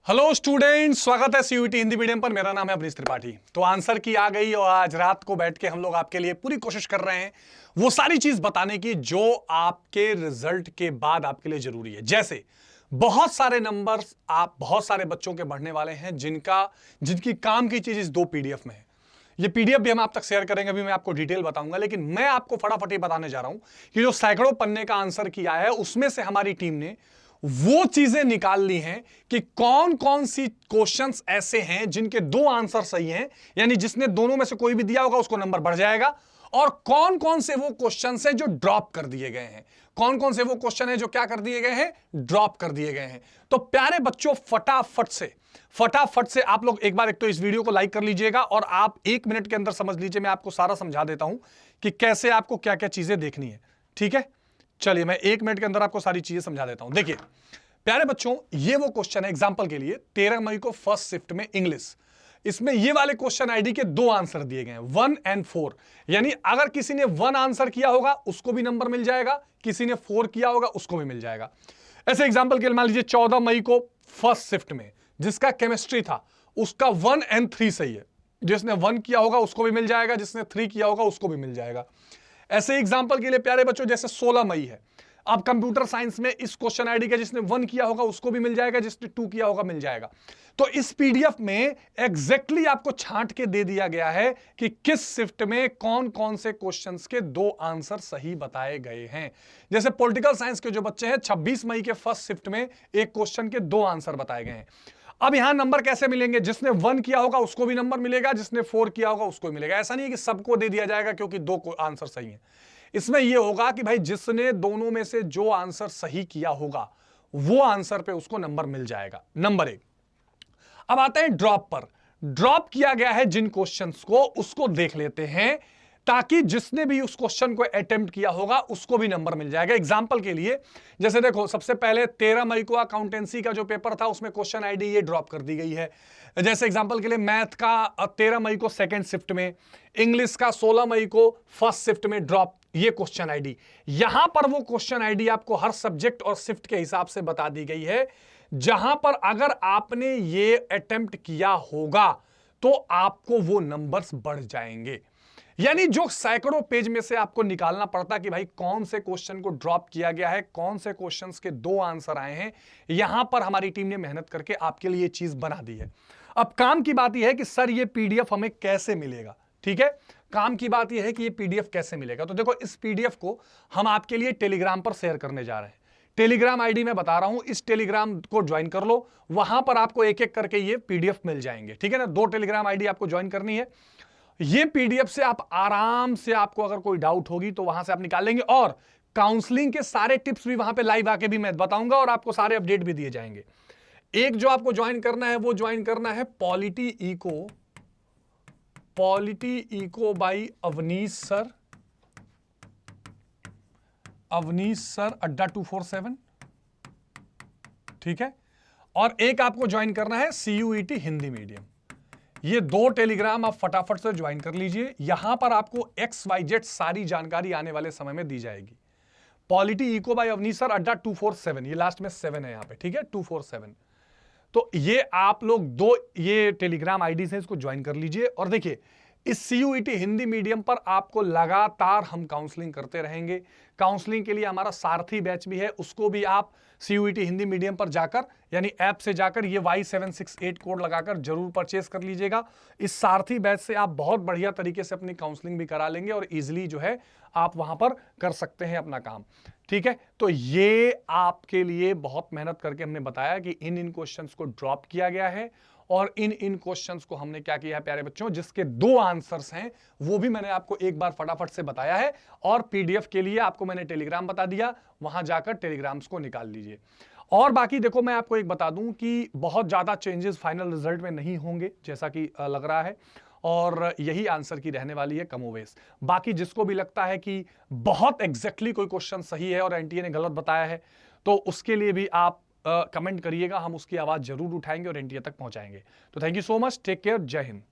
Hello student, स्वागत है CUET Hindi medium पर। मेरा नाम है अवनीश त्रिपाठी। तो आंसर की आ गई और आज रात को बैठ के हम लोग आपके लिए पूरी कोशिश कर रहे हैं वो सारी चीज बताने की जो आपके रिजल्ट के बाद आपके लिए जरूरी है। जैसे बहुत सारे नंबर्स आप बहुत सारे बच्चों के बढ़ने वाले हैं जिनकी काम की चीज इस 2 पीडीएफ में है। ये पीडीएफ भी हम आप तक शेयर करेंगे, अभी मैं आपको डिटेल बताऊंगा, लेकिन मैं आपको फटाफट ये बताने जा रहा हूं कि जो सैकड़ों पन्ने का आंसर किया है उसमें से हमारी टीम ने वो चीजें निकाल ली हैं कि कौन कौन सी क्वेश्चंस ऐसे हैं जिनके 2 आंसर सही हैं, यानी जिसने दोनों में से कोई भी दिया होगा उसको नंबर बढ़ जाएगा, और कौन कौन से वो क्वेश्चंस हैं जो ड्रॉप कर दिए गए हैं, कौन कौन से वो क्वेश्चन हैं जो क्या कर दिए गए हैं, ड्रॉप कर दिए गए हैं। तो प्यारे बच्चों, फटाफट से आप लोग एक बार एक तो इस वीडियो को लाइक कर लीजिएगा और आप 1 मिनट के अंदर समझ लीजिए, मैं आपको सारा समझा देता हूं कि कैसे आपको क्या क्या चीजें देखनी है। ठीक है, चलिए मैं 1 मिनट के अंदर आपको सारी चीजें समझा देता हूं। देखिए प्यारे बच्चों, ये वो क्वेश्चन है एग्जांपल के लिए 13 मई को फर्स्ट शिफ्ट में इंग्लिश। इसमें ये वाले क्वेश्चन आईडी के 2 आंसर दिए गए हैं, 1 और 4। यानी अगर किसी ने 1 आंसर किया होगा उसको भी नंबर मिल जाएगा, किसी ने 4 किया होगा उसको भी मिल जाएगा। ऐसे एग्जांपल के लिए मान लीजिए 14 मई को फर्स्ट शिफ्ट में जिसका केमिस्ट्री था उसका 1 और 3 सही है। जिसने 1 किया होगा उसको भी मिल जाएगा, जिसने 3 किया होगा उसको भी मिल जाएगा। ऐसे एग्जांपल के लिए प्यारे बच्चों जैसे 16 मई है, अब कंप्यूटर साइंस में इस क्वेश्चन आईडी का जिसने 1 किया होगा उसको भी मिल जाएगा, जिसने 2 किया होगा मिल जाएगा। तो इस पीडीएफ में एग्जैक्टली आपको छांट के दे दिया गया है कि किस शिफ्ट में कौन कौन से क्वेश्चंस के 2 आंसर सही बताए गए हैं। जैसे पॉलिटिकल साइंस के जो बच्चे हैं 26 मई के फर्स्ट शिफ्ट में एक क्वेश्चन के 2 आंसर बताए गए हैं। अब यहां नंबर कैसे मिलेंगे? जिसने 1 किया होगा उसको भी नंबर मिलेगा, जिसने 4 किया होगा उसको भी मिलेगा। ऐसा नहीं है कि सबको दे दिया जाएगा क्योंकि 2 आंसर सही है। इसमें यह होगा कि भाई जिसने दोनों में से जो आंसर सही किया होगा वो आंसर पे उसको नंबर मिल जाएगा, नंबर 1। अब आते हैं ड्रॉप पर। ड्रॉप किया गया है जिन क्वेश्चंस को, उसको देख लेते हैं ताकि जिसने भी उस क्वेश्चन को अटेम्प्ट किया होगा उसको भी नंबर मिल जाएगा। एग्जांपल के लिए जैसे देखो, सबसे पहले 13 मई को अकाउंटेंसी का जो पेपर था उसमें क्वेश्चन आईडी ये ड्रॉप कर दी गई है। जैसे एग्जांपल के लिए मैथ का 13 मई को सेकंड शिफ्ट में, इंग्लिश का 16 मई को फर्स्ट शिफ्ट में ड्रॉप ये क्वेश्चन आईडी। यहां पर वो क्वेश्चन आईडी आपको हर सब्जेक्ट और शिफ्ट के हिसाब से बता दी गई है, जहां पर अगर आपने ये अटेम्प्ट किया होगा तो आपको वो नंबर्स बढ़ जाएंगे। यानी जो सैकड़ों पेज में से आपको निकालना पड़ता कि भाई कौन से क्वेश्चन को ड्रॉप किया गया है, कौन से क्वेश्चंस के 2 आंसर आए हैं, यहां पर हमारी टीम ने मेहनत करके आपके लिए चीज बना दी है। अब काम की बात यह है कि सर ये पीडीएफ हमें कैसे मिलेगा। ठीक है, काम की बात यह है कि ये पीडीएफ कैसे मिलेगा। तो देखो, इस पीडीएफ को हम आपके लिए टेलीग्राम पर शेयर करने जा रहे हैं। टेलीग्राम आईडी मैं बता रहा हूं, इस टेलीग्राम को ज्वाइन कर लो, वहां पर आपको एक एक करके ये पीडीएफ मिल जाएंगे। ठीक है ना, 2 टेलीग्राम आईडी आपको ज्वाइन करनी है। ये पीडीएफ से आप आराम से, आपको अगर कोई डाउट होगी तो वहां से आप निकाल लेंगे, और काउंसलिंग के सारे टिप्स भी वहां पे लाइव आके भी मैं बताऊंगा और आपको सारे अपडेट भी दिए जाएंगे। एक जो आपको ज्वाइन करना है वो ज्वाइन करना है polity eco by Avneesh sir Adda 247। ठीक है, और एक आपको ज्वाइन करना है सीयूईटी हिंदी मीडियम। ये 2 टेलीग्राम आप फटाफट से ज्वाइन कर लीजिए। यहां पर आपको XYZ सारी जानकारी आने वाले समय में दी जाएगी। Polity eco by Avneesh sir Adda 247, ये लास्ट में 7 है यहां पे। ठीक है, 247। तो ये आप लोग 2 ये टेलीग्राम आईडी से इसको ज्वाइन कर लीजिए। और देखिए, इस सीयूईटी हिंदी मीडियम पर आपको लगातार हम काउंसलिंग करते रहेंगे। काउंसलिंग के लिए हमारा सारथी बैच भी है, उसको भी आप सीयूईटी हिंदी मीडियम पर जाकर, यानी ऐप से जाकर ये Y768 कोड लगाकर जरूर परचेस कर लीजिएगा। इस सारथी बैच से आप बहुत बढ़िया तरीके से अपनी काउंसलिंग भी करा लेंगे और इजिली जो है आप वहां पर कर सकते हैं अपना काम। ठीक है, तो ये आपके लिए बहुत मेहनत करके हमने बताया कि इन क्वेश्चंस को ड्रॉप किया गया है और इन क्वेश्चंस को हमने क्या किया है प्यारे बच्चों, जिसके 2 आंसर्स हैं वो भी मैंने आपको एक बार फटाफट से बताया है। और पीडीएफ के लिए आपको मैंने टेलीग्राम बता दिया, वहां जाकर टेलीग्राम्स को निकाल लीजिए। और बाकी देखो, मैं आपको एक बता दूं कि बहुत ज्यादा चेंजेस फाइनल रिजल्ट में नहीं होंगे जैसा कि लग रहा है, और यही आंसर की रहने वाली है कमोवेश। बाकी जिसको भी लगता है कि बहुत एग्जैक्टली कोई क्वेश्चन सही है और एनटीए ने गलत बताया है, तो उसके लिए भी आप कमेंट करिएगा, हम उसकी आवाज जरूर उठाएंगे और एनटीए तक पहुंचाएंगे। तो thank you so much, take care, जय हिंद।